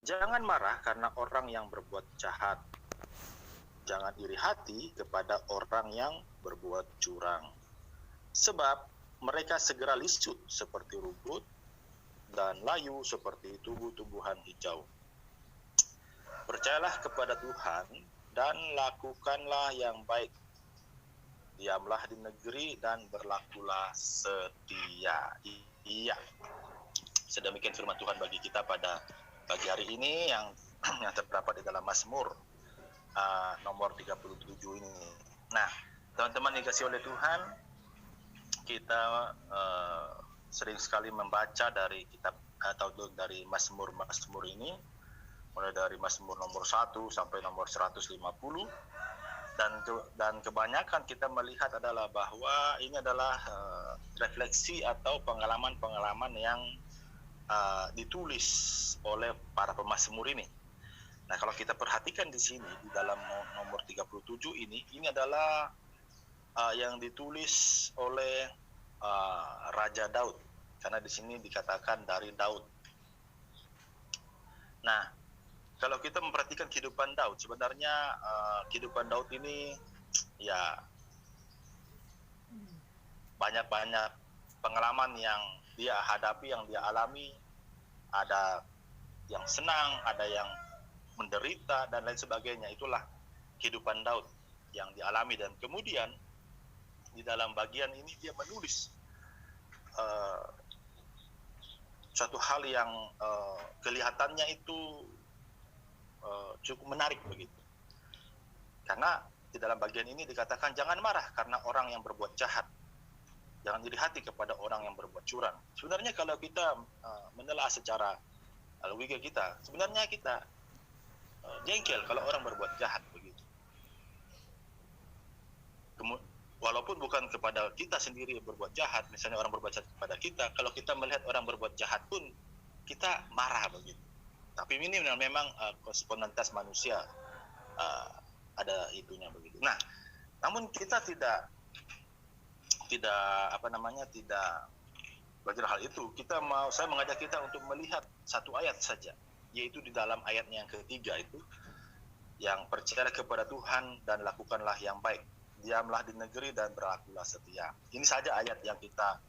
Jangan marah karena orang yang berbuat jahat. Jangan iri hati kepada orang yang berbuat curang. Sebab mereka segera lisut seperti rumput dan layu seperti tumbuh-tumbuhan hijau. Percayalah kepada Tuhan dan lakukanlah yang baik. Diamlah di negeri dan berlakulah setia. Iya. Sedemikian firman Tuhan bagi kita pada pagi hari ini yang terdapat di dalam Mazmur nomor 37 ini. Nah, teman-teman dikasih oleh Tuhan, kita sering sekali membaca dari kitab atau dari Mazmur ini, mulai dari Mazmur nomor 1 sampai nomor 150, dan kebanyakan kita melihat adalah bahwa ini adalah refleksi atau pengalaman-pengalaman yang ditulis oleh para pemazmur ini. Nah, kalau kita perhatikan di sini di dalam nomor 37 ini adalah yang ditulis oleh Raja Daud, karena di sini dikatakan dari Daud. Nah, kalau kita memperhatikan kehidupan Daud, sebenarnya kehidupan Daud ini ya banyak-banyak pengalaman yang dia hadapi, yang dia alami. Ada yang senang, ada yang menderita, dan lain sebagainya. Itulah kehidupan Daud yang dialami. Dan kemudian di dalam bagian ini dia menulis suatu hal yang kelihatannya itu cukup menarik begitu. Karena di dalam bagian ini dikatakan jangan marah karena orang yang berbuat jahat. Jangan iri hati kepada orang yang berbuat curang. Sebenarnya kalau kita menelaah secara logika kita, sebenarnya kita jengkel kalau orang berbuat jahat begitu. Walaupun bukan kepada kita sendiri yang berbuat jahat, misalnya orang berbuat jahat kepada kita, kalau kita melihat orang berbuat jahat pun kita marah begitu. Tapi ini memang spontanitas manusia ada itunya begitu. Nah, namun kita tidak belajar hal itu. Saya mengajak kita untuk melihat satu ayat saja, yaitu di dalam ayatnya yang ketiga itu, yang percaya kepada Tuhan dan lakukanlah yang baik. Diamlah di negeri dan berlakulah setia. Ini saja ayat yang kita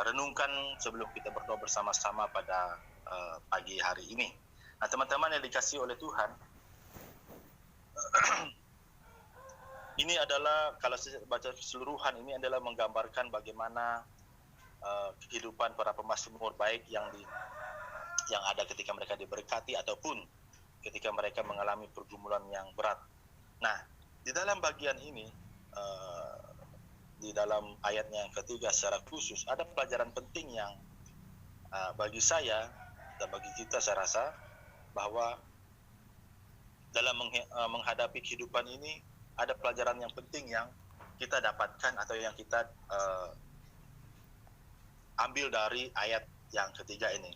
renungkan sebelum kita berdoa bersama-sama pada pagi hari ini. Nah, teman-teman yang dikasihi oleh Tuhan, ini adalah, kalau saya baca keseluruhan, ini adalah menggambarkan bagaimana kehidupan para pemazmur baik yang ada ketika mereka diberkati ataupun ketika mereka mengalami pergumulan yang berat. Nah, di dalam bagian ini, di dalam ayatnya yang ketiga secara khusus, ada pelajaran penting yang bagi saya dan bagi kita, saya rasa bahwa dalam menghadapi kehidupan ini ada pelajaran yang penting yang kita dapatkan atau yang kita ambil dari ayat yang ketiga ini.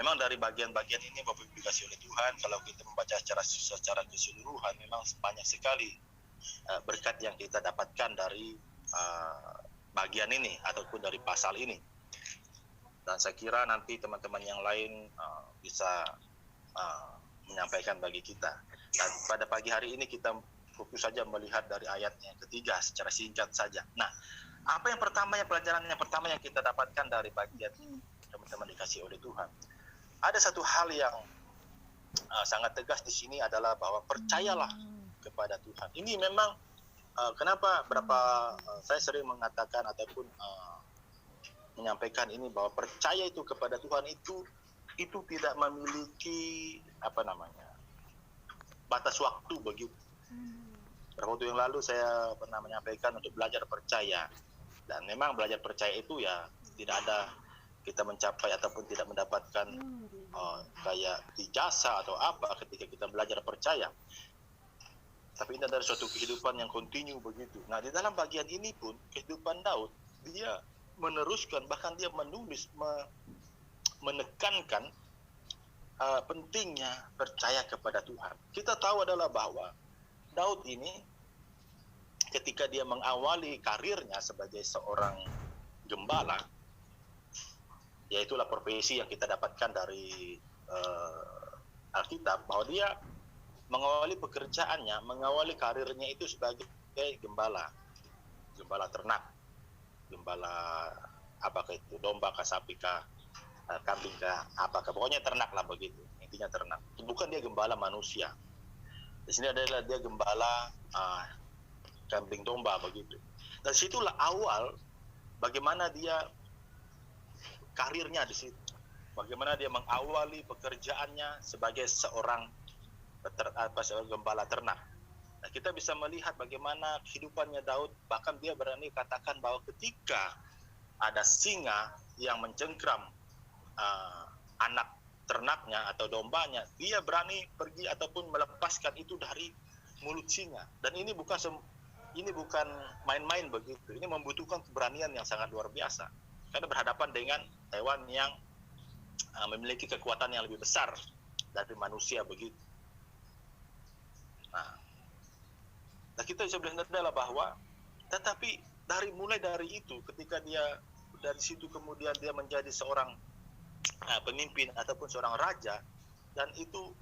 Memang dari bagian-bagian ini, Bapak Ibu dikasih oleh Tuhan, kalau kita membaca secara keseluruhan, memang banyak sekali berkat yang kita dapatkan dari bagian ini ataupun dari pasal ini. Dan saya kira nanti teman-teman yang lain bisa menyampaikan bagi kita. Dan pada pagi hari ini kita fokus saja melihat dari ayat yang ketiga secara singkat saja. Nah, pelajaran yang pertama yang kita dapatkan dari bagian ini, teman-teman dikasih oleh Tuhan, ada satu hal yang sangat tegas di sini adalah bahwa percayalah kepada Tuhan. Ini memang kenapa saya sering mengatakan ataupun menyampaikan ini, bahwa percaya itu kepada Tuhan itu tidak memiliki batas waktu begitu. Beberapa waktu yang lalu saya pernah menyampaikan untuk belajar percaya, dan memang belajar percaya itu ya tidak ada kita mencapai ataupun tidak mendapatkan kayak ijazah atau apa ketika kita belajar percaya, tapi ini adalah suatu kehidupan yang kontinu begitu. Nah, di dalam bagian ini pun kehidupan Daud, dia meneruskan, bahkan dia menulis menekankan pentingnya percaya kepada Tuhan. Kita tahu adalah bahwa Daud ini ketika dia mengawali karirnya sebagai seorang gembala, yaitulah profesi yang kita dapatkan dari Alkitab, bahwa dia mengawali pekerjaannya, mengawali karirnya itu sebagai gembala ternak, gembala apakah itu domba kah, sapi kah, kambing kah, apakah, pokoknya ternak lah begitu, intinya ternak. Bukan dia gembala manusia. Di sini adalah dia gembala kambing domba begitu. Dan situlah awal bagaimana dia karirnya di situ. Bagaimana dia mengawali pekerjaannya sebagai seorang gembala ternak. Nah, kita bisa melihat bagaimana kehidupannya Daud, bahkan dia berani katakan bahwa ketika ada singa yang mencengkram anak ternaknya atau dombanya, dia berani pergi ataupun melepaskan itu dari mulut singa. Dan ini bukan main-main begitu. Ini membutuhkan keberanian yang sangat luar biasa. Karena berhadapan dengan hewan yang memiliki kekuatan yang lebih besar dari manusia begitu. Nah, kita bisa melihat adalah bahwa, tetapi mulai dari itu, ketika dia dari situ kemudian dia menjadi seorang pemimpin ataupun seorang raja, dan itu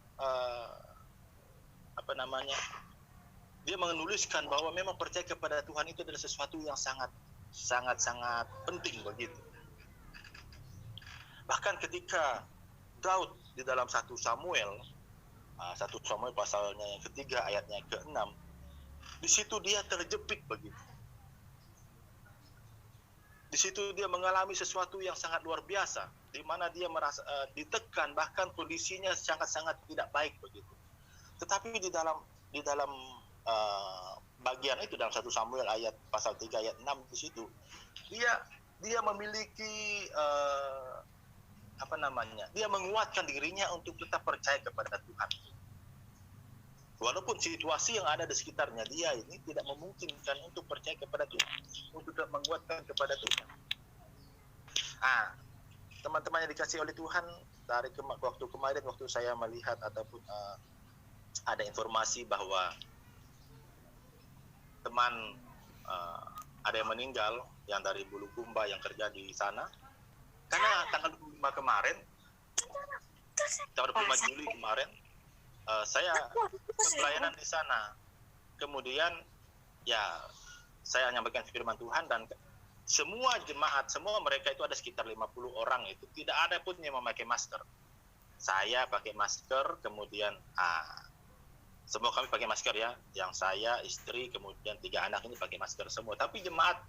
dia menuliskan bahwa memang percaya kepada Tuhan itu adalah sesuatu yang sangat penting begitu. Bahkan ketika Daud di dalam 1 Samuel pasalnya yang ketiga ayatnya ke-6, di situ dia terjepit begitu. Di situ dia mengalami sesuatu yang sangat luar biasa, di mana dia merasa ditekan, bahkan kondisinya sangat-sangat tidak baik begitu. Tetapi di dalam bagian itu, dalam 1 Samuel ayat pasal 3 ayat 6, di situ dia memiliki dia menguatkan dirinya untuk tetap percaya kepada Tuhan. Walaupun situasi yang ada di sekitarnya dia ini tidak memungkinkan untuk percaya kepada Tuhan, untuk tetap menguatkan kepada Tuhan. Teman-teman yang dikasihi oleh Tuhan, dari waktu kemarin waktu saya melihat ataupun ada informasi bahwa teman ada yang meninggal yang dari Bulukumba yang kerja di sana, karena tanggal 25 kemarin, tanggal 25 Juli kemarin, saya pelayanan di sana. Kemudian ya saya menyampaikan firman Tuhan, dan semua jemaat, semua mereka itu ada sekitar 50 orang, itu tidak ada pun yang memakai masker. Saya pakai masker, kemudian semua kami pakai masker ya, yang saya, istri, kemudian 3 anak ini pakai masker semua. Tapi jemaat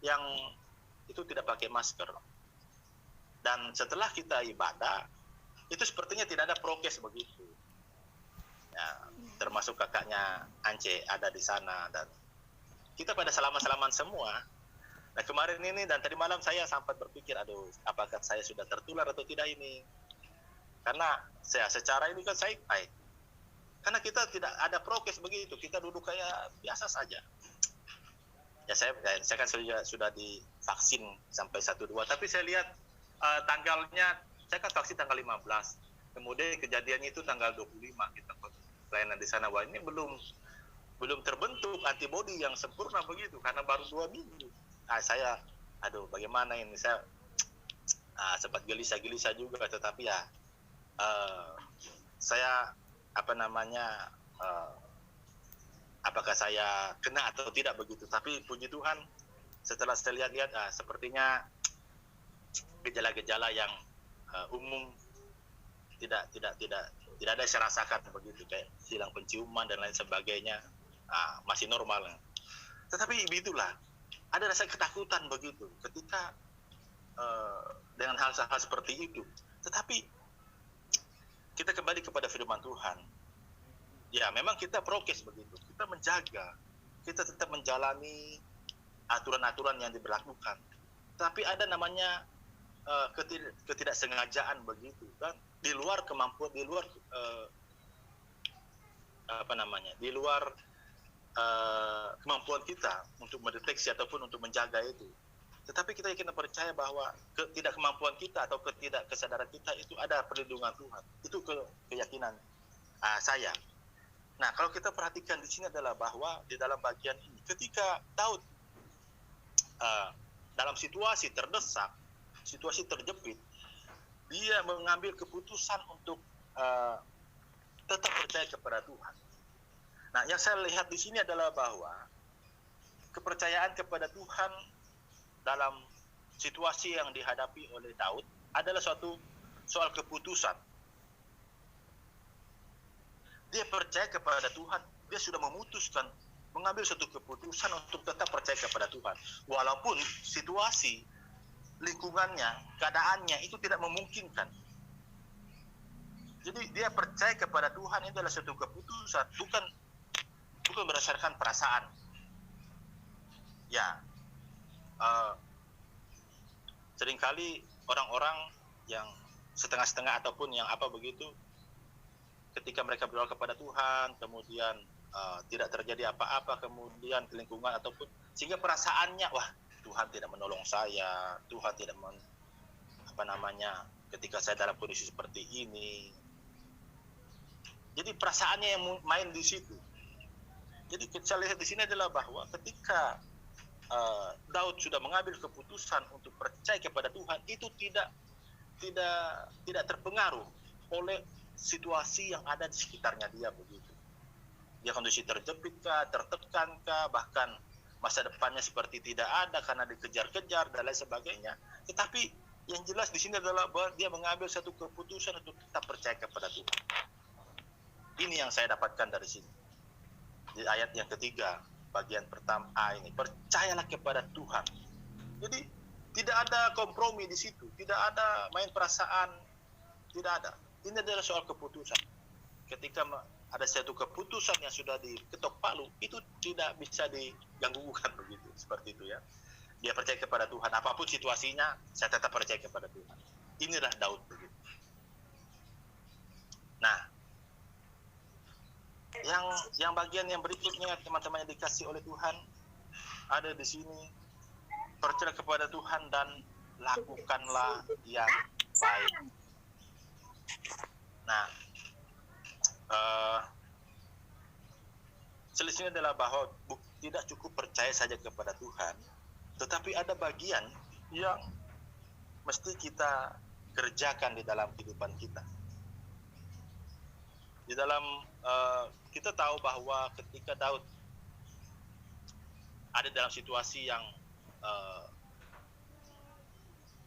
yang itu tidak pakai masker. Dan setelah kita ibadah, itu sepertinya tidak ada prokes begitu. Ya, termasuk kakaknya Ance ada di sana, dan kita pada salaman-salaman semua. Nah, kemarin ini dan tadi malam saya sempat berpikir, aduh, apakah saya sudah tertular atau tidak ini? Karena saya secara ini kan saya baik. Karena kita tidak ada prokes begitu, kita duduk kayak biasa saja. Ya saya kan sudah divaksin sampai 1-2, tapi saya lihat tanggalnya, saya kan vaksin tanggal 15. Kemudian kejadiannya itu tanggal 25 kita pelayanan di sana. Wah, ini belum terbentuk antibodi yang sempurna begitu, karena baru 2 minggu. Saya bagaimana ini, saya sempat gelisah juga, tetapi ya saya apakah saya kena atau tidak begitu. Tapi puji Tuhan, setelah saya lihat sepertinya gejala-gejala yang umum tidak ada yang saya rasakan begitu, kayak hilang penciuman dan lain sebagainya, masih normal. Tetapi begitulah, ada rasa ketakutan begitu ketika dengan hal-hal seperti itu. Tetapi kita kembali kepada firman Tuhan. Ya, memang kita prokes begitu, kita menjaga, kita tetap menjalani aturan-aturan yang diberlakukan. Tapi ada namanya ketidaksengajaan begitu, kan di luar kemampuan, di luar kemampuan kita untuk mendeteksi ataupun untuk menjaga itu. Tetapi kita yakin dan percaya bahwa ketidakkemampuan kita atau ketidakkesadaran kita itu ada perlindungan Tuhan. Itu keyakinan saya. Nah, kalau kita perhatikan di sini adalah bahwa di dalam bagian ini, ketika Daud dalam situasi terdesak, situasi terjepit, dia mengambil keputusan untuk tetap percaya kepada Tuhan. Nah, yang saya lihat di sini adalah bahwa kepercayaan kepada Tuhan dalam situasi yang dihadapi oleh Daud adalah suatu soal keputusan. Dia percaya kepada Tuhan, dia sudah memutuskan mengambil suatu keputusan untuk tetap percaya kepada Tuhan. Walaupun situasi, lingkungannya, keadaannya itu tidak memungkinkan. Jadi dia percaya kepada Tuhan itu adalah suatu keputusan, bukan berdasarkan perasaan. Ya, seringkali orang-orang yang setengah-setengah ataupun yang apa begitu, ketika mereka berdoa kepada Tuhan, kemudian tidak terjadi apa-apa, kemudian ke lingkungan ataupun sehingga perasaannya, wah Tuhan tidak menolong saya, Tuhan tidak ketika saya dalam kondisi seperti ini. Jadi perasaannya yang main di situ. Jadi saya lihat di sini adalah bahwa ketika Daud sudah mengambil keputusan untuk percaya kepada Tuhan, itu tidak terpengaruh oleh situasi yang ada di sekitarnya dia begitu. Dia kondisi terjepitkah, tertekankah, bahkan masa depannya seperti tidak ada karena dikejar-kejar dan lain sebagainya. Tetapi yang jelas di sini adalah bahwa dia mengambil satu keputusan untuk tetap percaya kepada Tuhan. Ini yang saya dapatkan dari sini. Di ayat yang ketiga, bagian pertama A ini, percayalah kepada Tuhan. Jadi tidak ada kompromi di situ, tidak ada main perasaan, tidak ada. Ini adalah soal keputusan. Ketika ada satu keputusan yang sudah diketok palu, itu tidak bisa diganggu-gugat begitu, seperti itu ya. Dia percaya kepada Tuhan, apapun situasinya, saya tetap percaya kepada Tuhan. Inilah Daud begitu. Nah, yang bagian yang berikutnya, teman-teman yang dikasih oleh Tuhan, ada di sini, percaya kepada Tuhan dan lakukanlah yang baik. Nah, selisihnya adalah bahwa tidak cukup percaya saja kepada Tuhan, tetapi ada bagian yang mesti kita kerjakan di dalam kehidupan kita. Di dalam kita tahu bahwa ketika Daud ada dalam situasi yang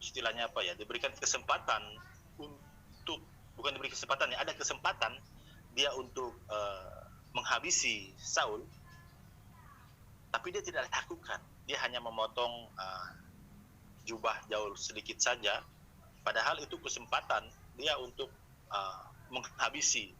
istilahnya apa ya, diberikan kesempatan untuk, bukan diberi kesempatan ya, ada kesempatan dia untuk menghabisi Saul, tapi dia tidak lakukan. Dia hanya memotong jubah jauh sedikit saja, padahal itu kesempatan dia untuk menghabisi